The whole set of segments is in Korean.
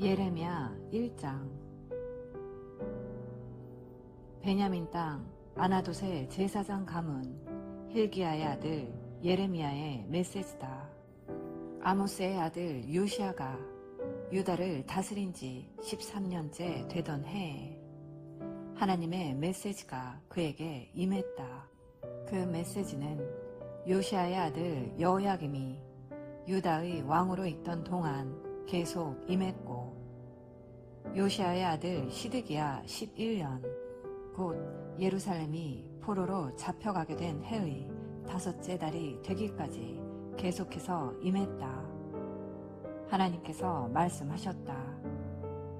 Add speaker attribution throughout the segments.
Speaker 1: 예레미야 1장. 베냐민 땅 아나돗의 제사장 가문 hil기야의 아들 예레미야의 메시지다. 아모스의 아들 요시야가 유다를 다스린 지 13년째 되던 해에 하나님의 메시지가 그에게 임했다. 그 메시지는 요시야의 아들 여호야김이 유다의 왕으로 있던 동안 계속 임했고, 요시야의 아들 시드기야 11년, 곧 예루살렘이 포로로 잡혀가게 된 해의 5째 달이 되기까지 계속해서 임했다. 하나님께서 말씀하셨다.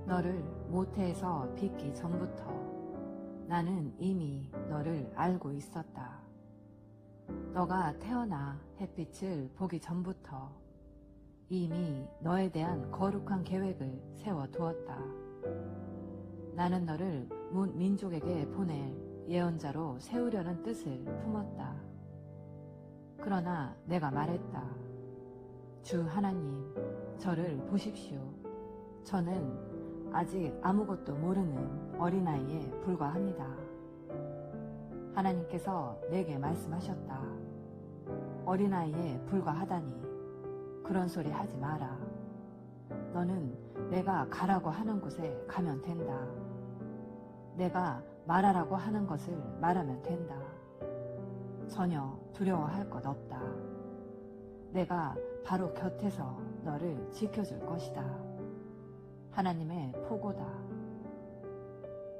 Speaker 1: 너를 모태에서 빚기 전부터 나는 이미 너를 알고 있었다. 너가 태어나 햇빛을 보기 전부터 이미 너에 대한 거룩한 계획을 세워두었다. 나는 너를 문 민족에게 보낼 예언자로 세우려는 뜻을 품었다. 그러나 내가 말했다. 주 하나님, 저를 보십시오. 저는 아직 아무것도 모르는 어린아이에 불과합니다. 하나님께서 내게 말씀하셨다. 어린아이에 불과하다니 그런 소리 하지 마라. 너는 내가 가라고 하는 곳에 가면 된다. 내가 말하라고 하는 것을 말하면 된다. 전혀 두려워할 것 없다. 내가 바로 곁에서 너를 지켜줄 것이다. 하나님의 포고다.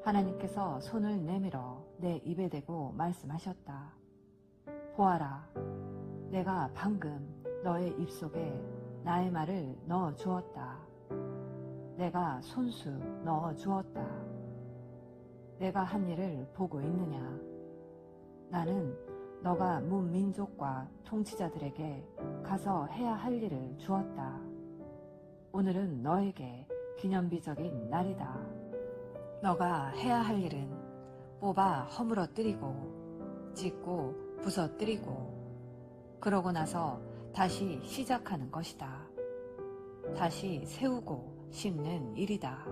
Speaker 1: 하나님께서 손을 내밀어 내 입에 대고 말씀하셨다. 보아라, 내가 방금 너의 입속에 나의 말을 넣어 주었다. 내가 손수 넣어 주었다. 내가 한 일을 보고 있느냐? 나는 너가 문민족과 통치자들에게 가서 해야 할 일을 주었다. 오늘은 너에게 기념비적인 날이다. 너가 해야 할 일은 뽑아 허물어뜨리고 찢고 부서뜨리고 그러고 나서 다시 시작하는 것이다. 다시 세우고 심는 일이다.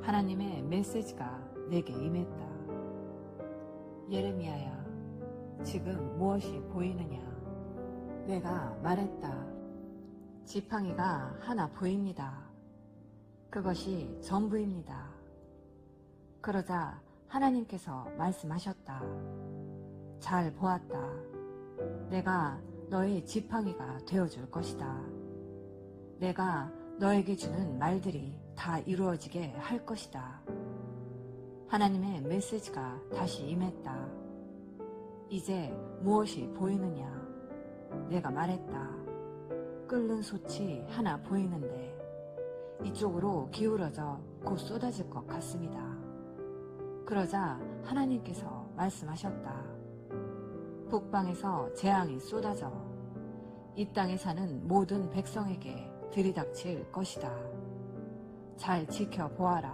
Speaker 1: 하나님의 메시지가 내게 임했다. 예레미야야, 지금 무엇이 보이느냐? 내가 말했다. 지팡이가 하나 보입니다. 그것이 전부입니다. 그러자 하나님께서 말씀하셨다. 잘 보았다. 내가 너의 지팡이가 되어줄 것이다. 내가 너에게 주는 말들이 다 이루어지게 할 것이다. 하나님의 메시지가 다시 임했다. 이제 무엇이 보이느냐? 내가 말했다. 끓는 솥이 하나 보이는데 이쪽으로 기울어져 곧 쏟아질 것 같습니다. 그러자 하나님께서 말씀하셨다. 북방에서 재앙이 쏟아져 이 땅에 사는 모든 백성에게 들이닥칠 것이다. 잘 지켜보아라.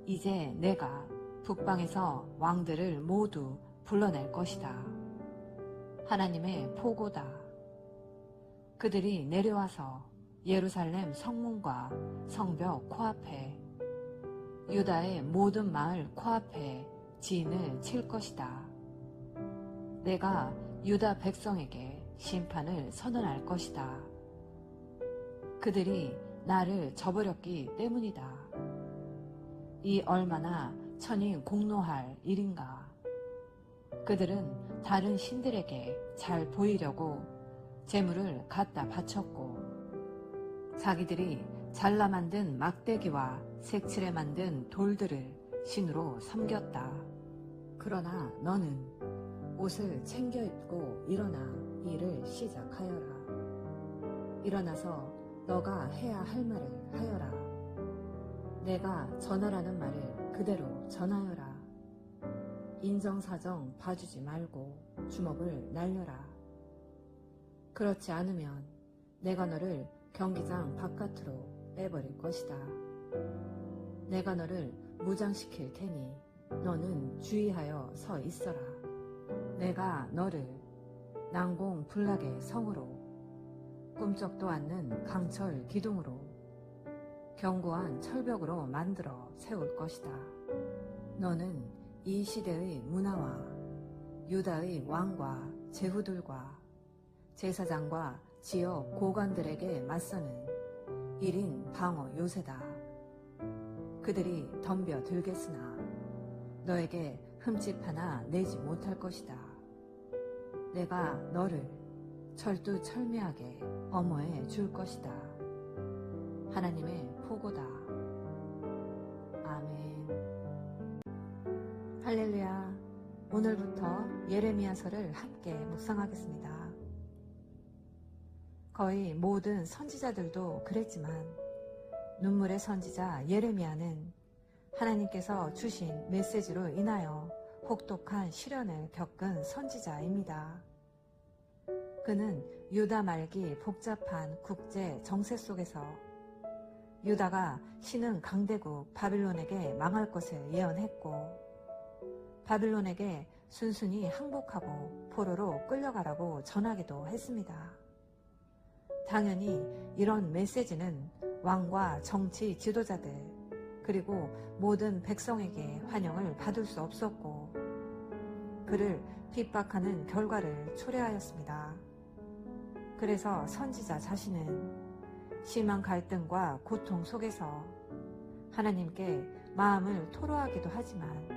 Speaker 1: 이제 내가 북방에서 왕들을 모두 불러낼 것이다. 하나님의 포고다. 그들이 내려와서 예루살렘 성문과 성벽 코앞에 유다의 모든 마을 코앞에 진을 칠 것이다. 내가 유다 백성에게 심판을 선언할 것이다. 그들이 나를 저버렸기 때문이다. 이 얼마나 천히 공노할 일인가. 그들은 다른 신들에게 잘 보이려고 재물을 갖다 바쳤고 자기들이 잘라 만든 막대기와 색칠해 만든 돌들을 신으로 섬겼다. 그러나 너는 옷을 챙겨 입고 일어나 일을 시작하여라. 일어나서 너가 해야 할 말을 하여라. 내가 전하라는 말을 그대로 전하여라. 인정사정 봐주지 말고 주먹을 날려라. 그렇지 않으면 내가 너를 경기장 바깥으로 빼버릴 것이다. 내가 너를 무장시킬 테니 너는 주의하여 서 있어라. 내가 너를 난공불락의 성으로 꿈쩍도 않는 강철 기둥으로 견고한 철벽으로 만들어 세울 것이다. 너는 이 시대의 문화와 유다의 왕과 제후들과 제사장과 지역 고관들에게 맞서는 1인 방어 요새다. 그들이 덤벼 들겠으나 너에게 흠집 하나 내지 못할 것이다. 내가 너를 철두철미하게 엄호해 줄 것이다. 하나님의 포고다. 아멘. 할렐루야. 오늘부터 예레미야서를 함께 묵상하겠습니다. 거의 모든 선지자들도 그랬지만 눈물의 선지자 예레미야는 하나님께서 주신 메시지로 인하여 혹독한 시련을 겪은 선지자입니다. 그는 유다 말기 복잡한 국제 정세 속에서 유다가 신흥 강대국 바빌론에게 망할 것을 예언했고 바빌론에게 순순히 항복하고 포로로 끌려가라고 전하기도 했습니다. 당연히 이런 메시지는 왕과 정치 지도자들 그리고 모든 백성에게 환영을 받을 수 없었고 그를 핍박하는 결과를 초래하였습니다. 그래서 선지자 자신은 심한 갈등과 고통 속에서 하나님께 마음을 토로하기도 하지만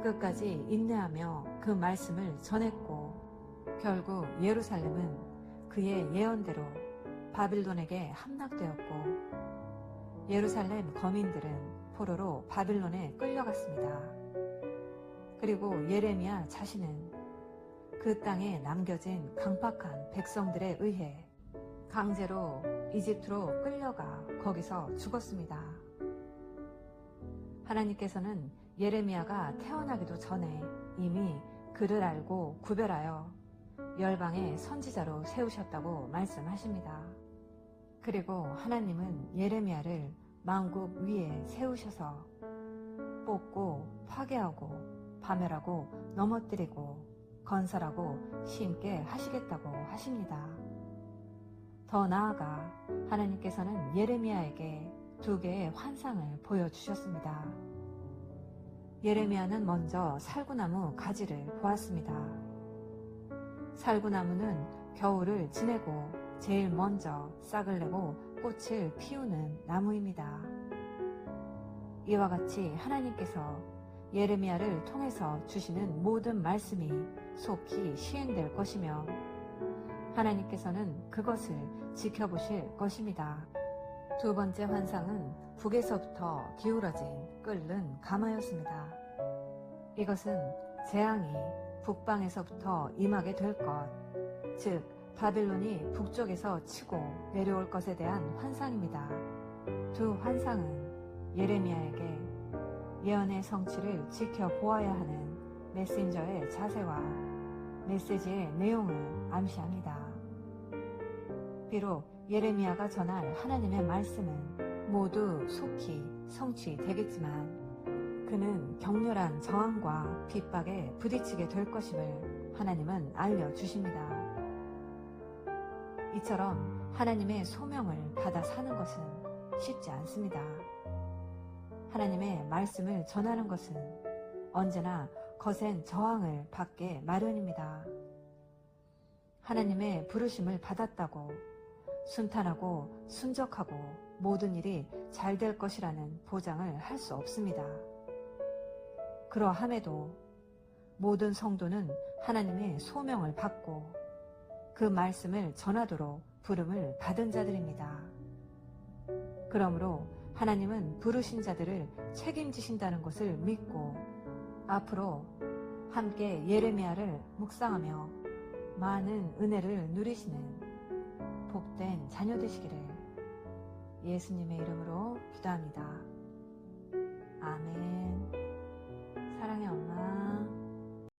Speaker 1: 끝까지 인내하며 그 말씀을 전했고 결국 예루살렘은 그의 예언대로 바빌론에게 함락되었고 예루살렘 거민들은 포로로 바빌론에 끌려갔습니다. 그리고 예레미야 자신은 그 땅에 남겨진 강팍한 백성들에 의해 강제로 이집트로 끌려가 거기서 죽었습니다. 하나님께서는 예레미야가 태어나기도 전에 이미 그를 알고 구별하여 열방의 선지자로 세우셨다고 말씀하십니다. 그리고 하나님은 예레미야를 만국 위에 세우셔서 뽑고 파괴하고 파멸하고 넘어뜨리고 건설하고 심게 하시겠다고 하십니다. 더 나아가 하나님께서는 예레미야에게 2개의 환상을 보여주셨습니다. 예레미야는 먼저 살구나무 가지를 보았습니다. 살구나무는 겨울을 지내고 제일 먼저 싹을 내고 꽃을 피우는 나무입니다. 이와 같이 하나님께서 예레미야를 통해서 주시는 모든 말씀이 속히 시행될 것이며 하나님께서는 그것을 지켜보실 것입니다. 2번째 환상은 북에서부터 기울어진 끓는 가마였습니다. 이것은 재앙이 북방에서부터 임하게 될 것, 즉 바빌론이 북쪽에서 치고 내려올 것에 대한 환상입니다. 2 환상은 예레미야에게 예언의 성취를 지켜보아야 하는 메신저의 자세와 메시지의 내용을 암시합니다. 비록 예레미야가 전할 하나님의 말씀은 모두 속히 성취되겠지만 그는 격렬한 저항과 핍박에 부딪히게 될 것임을 하나님은 알려주십니다. 이처럼 하나님의 소명을 받아 사는 것은 쉽지 않습니다. 하나님의 말씀을 전하는 것은 언제나 거센 저항을 받게 마련입니다. 하나님의 부르심을 받았다고 순탄하고 순적하고 모든 일이 잘 될 것이라는 보장을 할 수 없습니다. 그러함에도 모든 성도는 하나님의 소명을 받고 그 말씀을 전하도록 부름을 받은 자들입니다. 그러므로 하나님은 부르신 자들을 책임지신다는 것을 믿고 앞으로 함께 예레미야를 묵상하며 많은 은혜를 누리시는 복된 자녀 되시기를 예수님의 이름으로 기도합니다. 아멘. 사랑의 엄마